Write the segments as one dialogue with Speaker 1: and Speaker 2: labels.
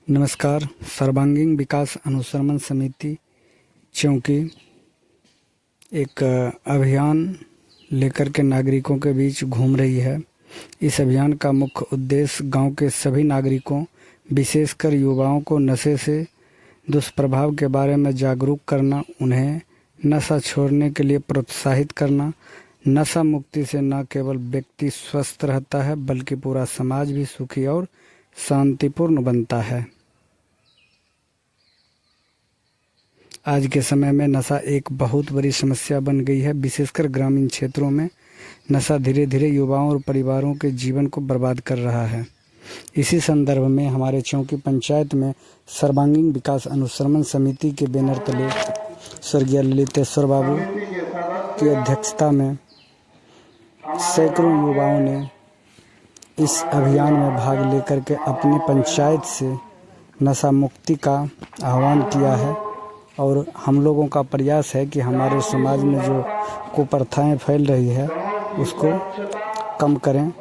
Speaker 1: नमस्कार। सर्वांगीण विकास अनुश्रवण समिति चौकी एक अभियान लेकर के नागरिकों के बीच घूम रही है। इस अभियान का मुख्य उद्देश्य गांव के सभी नागरिकों, विशेषकर युवाओं को नशे से दुष्प्रभाव के बारे में जागरूक करना, उन्हें नशा छोड़ने के लिए प्रोत्साहित करना। नशा मुक्ति से न केवल व्यक्ति स्वस्थ रहता है बल्कि पूरा समाज भी सुखी और शांतिपूर्ण बनता है। आज के समय में नशा एक बहुत बड़ी समस्या बन गई है। विशेषकर ग्रामीण क्षेत्रों में नशा धीरे धीरे युवाओं और परिवारों के जीवन को बर्बाद कर रहा है। इसी संदर्भ में हमारे चौकी पंचायत में सर्वांगीण विकास अनुश्रवण समिति के बैनर तले स्वर्गीय ललितेश्वर बाबू की अध्यक्षता में सैकड़ों युवाओं ने इस अभियान में भाग लेकर के अपनी पंचायत से नशा मुक्ति का आह्वान किया है। और हम लोगों का प्रयास है कि हमारे समाज में जो कुप्रथाएं फैल रही है उसको कम करें।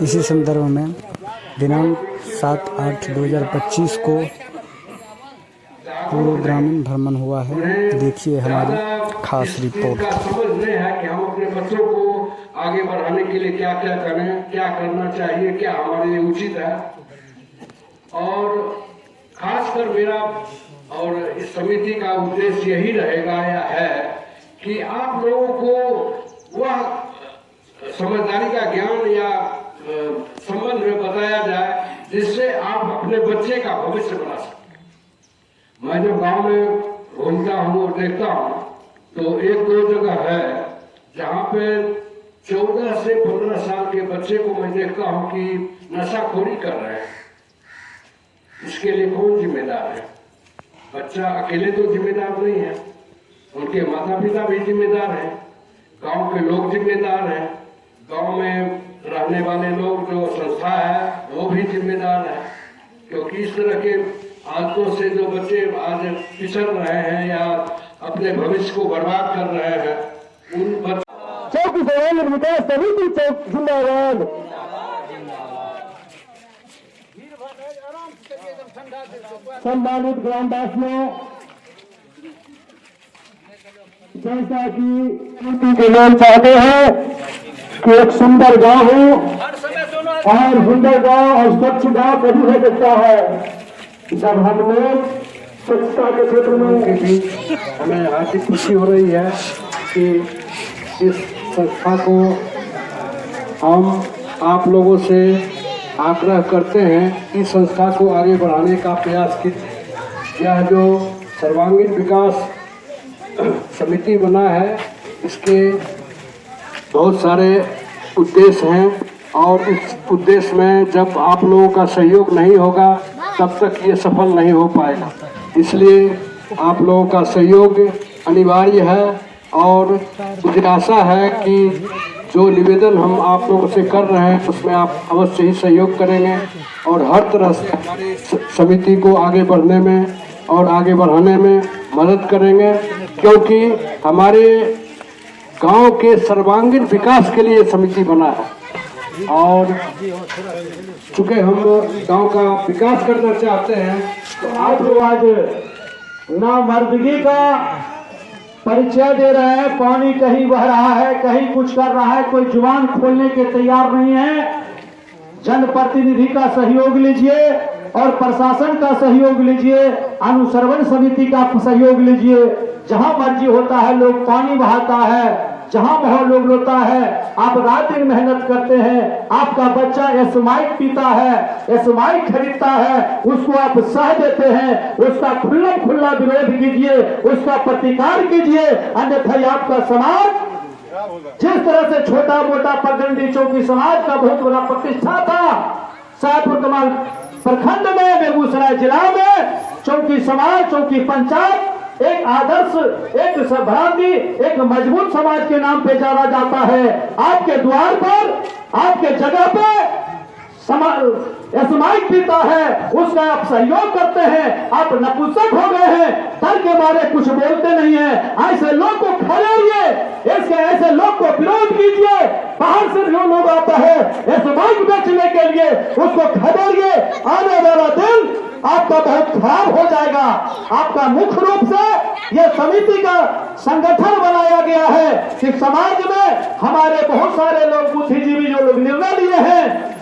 Speaker 1: इसी संदर्भ में दिनांक 7/8/2025 को पूरे ग्रामीण भ्रमण हुआ है। देखिए हमारी खास रिपोर्ट।
Speaker 2: समझ है कि हम अपने बच्चों को आगे बढ़ाने के लिए क्या क्या करें, क्या करना चाहिए, क्या हमारे लिए उचित है। और खासकर मेरा और इस समिति का उद्देश्य यही रहेगा या है कि आप लोगों को वह समझदारी का ज्ञान या संबंध में बताया जाए जिससे आप अपने बच्चे का भविष्य बना सकें। मैं जब गांव में घूमता हूँ और देखता हूँ तो एक दो जगह है जहाँ पे 14 से 15 साल के बच्चे को मैं देखता हूँ कि नशाखोरी कर रहे हैं। इसके लिए कौन जिम्मेदार है? बच्चा अकेले तो जिम्मेदार नहीं है, उनके माता पिता भी जिम्मेदार हैं, गांव के लोग जिम्मेदार हैं, गांव में रहने वाले लोग जो संस्था है वो भी जिम्मेदार है। क्योंकि इस तरह के आदतों से जो बच्चे आज पिछड़ रहे हैं या अपने भविष्य को बर्बाद कर रहे हैं, उन
Speaker 3: चौकी सर्वांगीण विकास समिति चौक जिंदाबाद। सम्मानित ग्रामवासियों, जैसा कि लोग चाहते हैं कि एक सुंदर गांव हो और सुंदर गांव और स्वच्छ गांव कभी हो सकता है जब हम लोग स्वच्छता के क्षेत्र में।
Speaker 2: हमें आज खुशी हो रही है कि इस संस्था को हम आप लोगों से आग्रह करते हैं इस संस्था को आगे बढ़ाने का प्रयास कीजिए। यह जो सर्वांगीण विकास समिति बना है इसके बहुत सारे उद्देश्य हैं और इस उद्देश्य में जब आप लोगों का सहयोग नहीं होगा तब तक ये सफल नहीं हो पाएगा। इसलिए आप लोगों का सहयोग अनिवार्य है और मुझे आशा है कि जो निवेदन हम आप लोगों से कर रहे हैं उसमें आप अवश्य ही सहयोग करेंगे और हर तरह से हमारी समिति को आगे बढ़ने में और आगे बढ़ाने में मदद करेंगे। क्योंकि हमारे गांव के सर्वांगीण विकास के लिए समिति बना है और चूँकि हम गांव का विकास करना चाहते हैं
Speaker 3: तो आप लोग आज नामर्दगी का परिचय दे रहे हैं। पानी कहीं बह रहा है, कहीं कुछ कर रहा है, कोई जुबान खोलने के तैयार नहीं है। जनप्रतिनिधि का सहयोग लीजिए और प्रशासन का सहयोग लीजिए, अनुश्रवण समिति का सहयोग लीजिए। जहां मर्जी होता है लोग पानी बहाता है, जहां माहौल लोग रोता है, आप रात दिन मेहनत करते हैं। आपका बच्चा एसमाइक पीता है, एसमाइक खरीदता है, उसको आप सह देते हैं। उसका खुला विरोध कीजिए, उसका प्रतिकार कीजिए, अन्यथा आपका समाज जिस तरह से छोटा मोटा पगडंडी चौकी समाज का बहुत बड़ा प्रतिष्ठा था, शाहपुर कमाल प्रखंड में, बेगूसराय जिला में चौकी समाज, चौकी पंचायत एक आदर्श, एक सभ्रांति, एक मजबूत समाज के नाम पे जाना जाता है। आपके द्वार पर, आपके जगह पे एसमाइक पीता है, उसका आप सहयोग करते हैं। आप नपुंसक हो गए हैं, डर के मारे कुछ बोलते नहीं है। ऐसे लोग को खड़ेरिए, ऐसे लोग को विरोध कीजिए। बाहर से जो लोग आता है एसमाइक बेचने के लिए, उसको खड़ेरिए। आने वाले आपका बहुत खराब हो जाएगा। आपका मुख्य रूप से यह समिति का संगठन बनाया गया है कि समाज में हमारे बहुत सारे लोग बुद्धिजीवी जो लोग निर्णय लिए हैं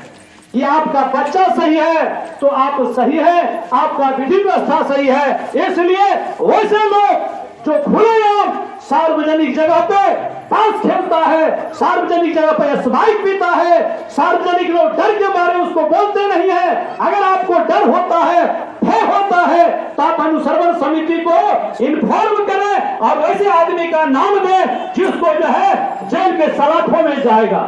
Speaker 3: कि आपका बच्चा सही है तो आप सही है, आपका विधि व्यवस्था सही है, इसलिए वैसे लोग जो खुलेआम सार्वजनिक जगह पे ताश खेलता है, सार्वजनिक जगह पे स्प्राइट पीता है, सार्वजनिक लोग डर के मारे उसको बोलते नहीं है। अगर आपको डर होता है, भय होता है, तो आप अनुसरण समिति को इन्फॉर्म करें और ऐसे आदमी का नाम दें जिसको जो है जेल के सलाखों में जाएगा।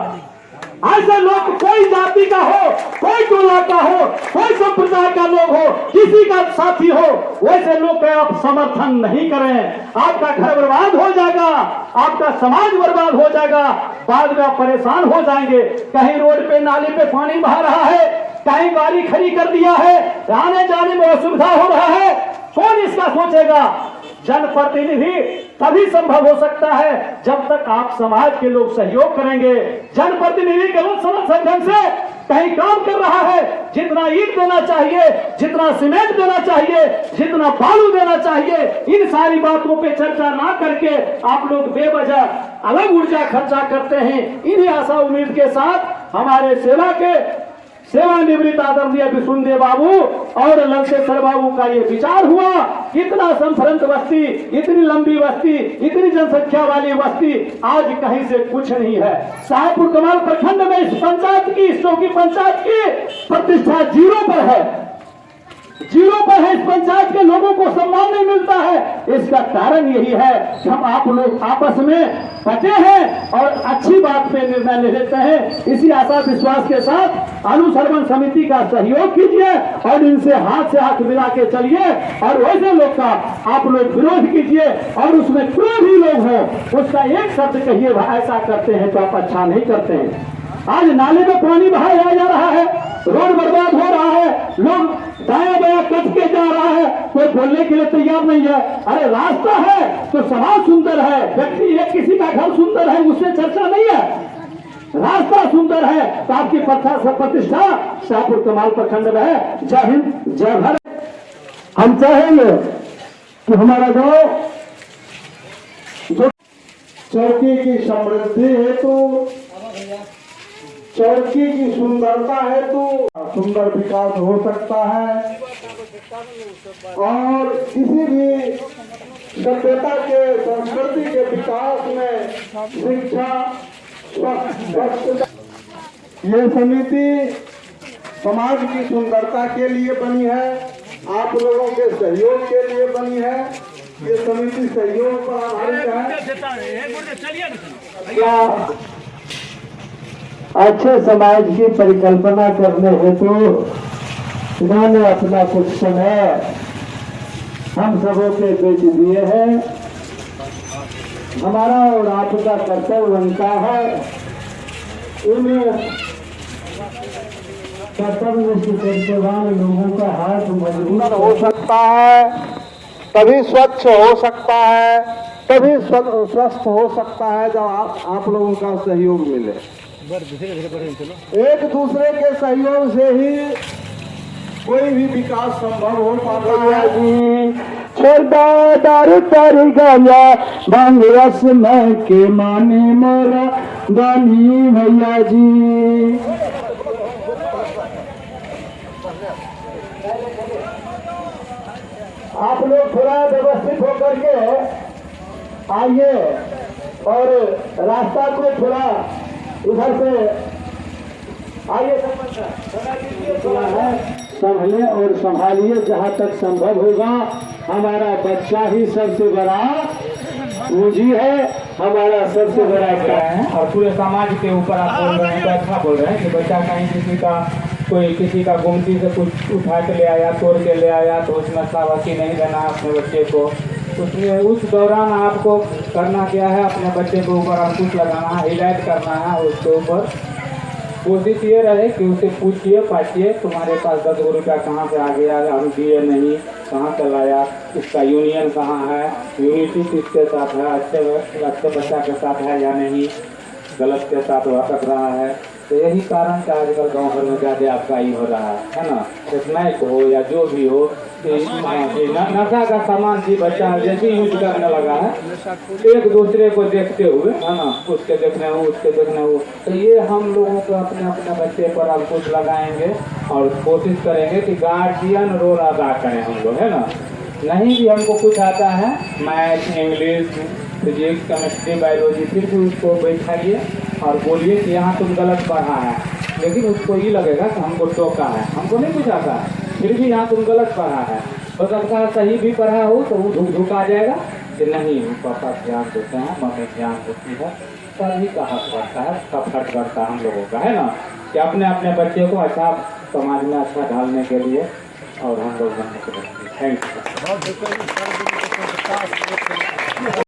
Speaker 3: ऐसे लोग कोई जाति का हो, कोई टोला का हो, कोई संप्रदाय का लोग हो, किसी का साथी हो, वैसे लोग का आप समर्थन नहीं करें। आपका घर बर्बाद हो जाएगा, आपका समाज बर्बाद हो जाएगा, बाद में आप परेशान हो जाएंगे। कहीं रोड पे नाली पे पानी बहा रहा है, कहीं गाड़ी खड़ी कर दिया है, आने जाने में असुविधा हो रहा है, कौन इसका सोचेगा? जनप्रतिनिधि तभी संभव हो सकता है जब तक आप समाज के लोग सहयोग करेंगे। जनप्रतिनिधि गलत संगठन से कहीं काम कर रहा है, जितना ईंट देना चाहिए, जितना सीमेंट देना चाहिए, जितना बालू देना चाहिए, इन सारी बातों पे चर्चा ना करके आप लोग बेवजह अलग ऊर्जा खर्चा करते हैं। इन्हीं आशा उम्मीद के साथ हमारे सेवानिवृत्त आदरणीय विष्णुदेव बाबू और ललतेश्वर बाबू का ये विचार हुआ। इतना संफरंत बस्ती, इतनी लंबी बस्ती, इतनी जनसंख्या वाली बस्ती आज कहीं से कुछ नहीं है। शाहपुर कमाल प्रखंड में इस पंचायत की, इस चौकी पंचायत की प्रतिष्ठा जीरो पर है, जीरो पर है। इस पंचायत के लोगों को सम्मान नहीं मिलता है। इसका कारण यही है कि हम आप लोग आपस में बचे हैं और अच्छी बात पे निर्णय ले लेते हैं। इसी आशा विश्वास के साथ अनुसरण समिति का सहयोग कीजिए और इनसे हाथ से हाथ मिला के चलिए और वैसे लोग का आप लोग विरोध कीजिए और उसमें कोई भी लोग हो उसका एक शब्द कहिए ऐसा करते हैं तो आप अच्छा नहीं करते हैं। आज नाले में पानी बहाया जा रहा है, रोड बर्बाद हो रहा है, लोग दाया बाया कट के जा रहा है, कोई बोलने के लिए तैयार नहीं है। अरे रास्ता है तो समाज सुंदर है, व्यक्ति एक किसी का घर सुंदर है उससे चर्चा नहीं है। रास्ता सुंदर है तो आपकी प्रतिष्ठा शाहपुर कमाल प्रखंड में है। जय हिंद, जय भारत। हम चाहेंगे कि हमारा गांव जो चौकी की समृद्धि हेतु, चौकी की सुंदरता हेतु सुंदर विकास हो सकता है और किसी भी सभ्यता के, संस्कृति के विकास में शिक्षा, स्वच्छता, ये समिति समाज की सुंदरता के लिए बनी है, आप लोगों के सहयोग के लिए बनी है। ये समिति सहयोग पर आधारित है। अच्छे समाज की परिकल्पना करने हेतु इन्होंने अपना कुछ समय हम सबों के बीच दिए हैं। हमारा और आपका कर्तव्य बनता है इन कर्तव्यवान लोगों का हाथ मजबूत हो सकता है, तभी स्वच्छ हो सकता है, तभी स्वस्थ हो सकता है जब आप लोगों का सहयोग मिले। एक दूसरे के सहयोग से ही कोई भी विकास संभव हो पाता है। छोटा दारू तारी गांजा भांग रस में के माने मोरा दानी भैया जी। आप लोग थोड़ा व्यवस्थित होकर के आइए और रास्ता को थोड़ा उधर से आइए, संभले और संभालिए जहाँ तक संभव होगा। हमारा बच्चा ही सबसे बड़ा पूंजी है, हमारा सबसे बड़ा क्या है।
Speaker 4: और पूरे समाज के ऊपर आप बोल रहे हैं तो अच्छा बोल रहे हैं कि बच्चा कहीं किसी का गुमती से कुछ उठा के ले आया, तोड़ के ले आया तो उसमें शाबाशी नहीं देना अपने बच्चे को। उसमें उस दौरान आपको करना क्या है, अपने बच्चे के ऊपर अंकुश लगाना है, हिदायत करना है। उसके ऊपर कोशिश ये रहे कि उसे पूछिए पाछिए तुम्हारे पास 10 रुपया कहाँ से आ गया, हम दिए नहीं, कहाँ से लाया, इसका यूनियन कहाँ है, यूनिटी किसके साथ है, अच्छे बच्चा के साथ है या नहीं, गलत के साथ वह कर रहा है। तो यही कारण से आजकल गाँव भर में ज़्यादा आपका ये हो रहा है ना, स्नैक हो या जो भी हो कि नशा का सामान भी बच्चा जैसे यूज करने लगा है, एक दूसरे को देखते हुए है ना, उसके देखने हो उसके देखने हो। तो ये हम लोगों को अपने अपने बच्चे पर अब कुछ लगाएंगे और कोशिश करेंगे कि गार्जियन रोल अदा करें हम लोग, है ना। नहीं भी हमको कुछ आता है, math, English, physics, chemistry, biology, फिर भी उसको बैठाइए और बोलिए कि यहाँ तुम गलत पढ़ा है, लेकिन उसको ये लगेगा कि हमको टोका है, हमको नहीं कुछ आता है, फिर भी यहाँ तुम गलत पढ़ा है। हो सकता है सही भी पढ़ा हो तो वो धुका जाएगा कि नहीं पापा ध्यान देते हैं, मम्मी ध्यान देती है, तभी का हक बढ़ता है, सब फर्क बढ़ता है हम लोगों का, है ना, कि अपने अपने बच्चे को अच्छा समाज में अच्छा ढालने के लिए और हम लोग बनने के लिए। Thank you.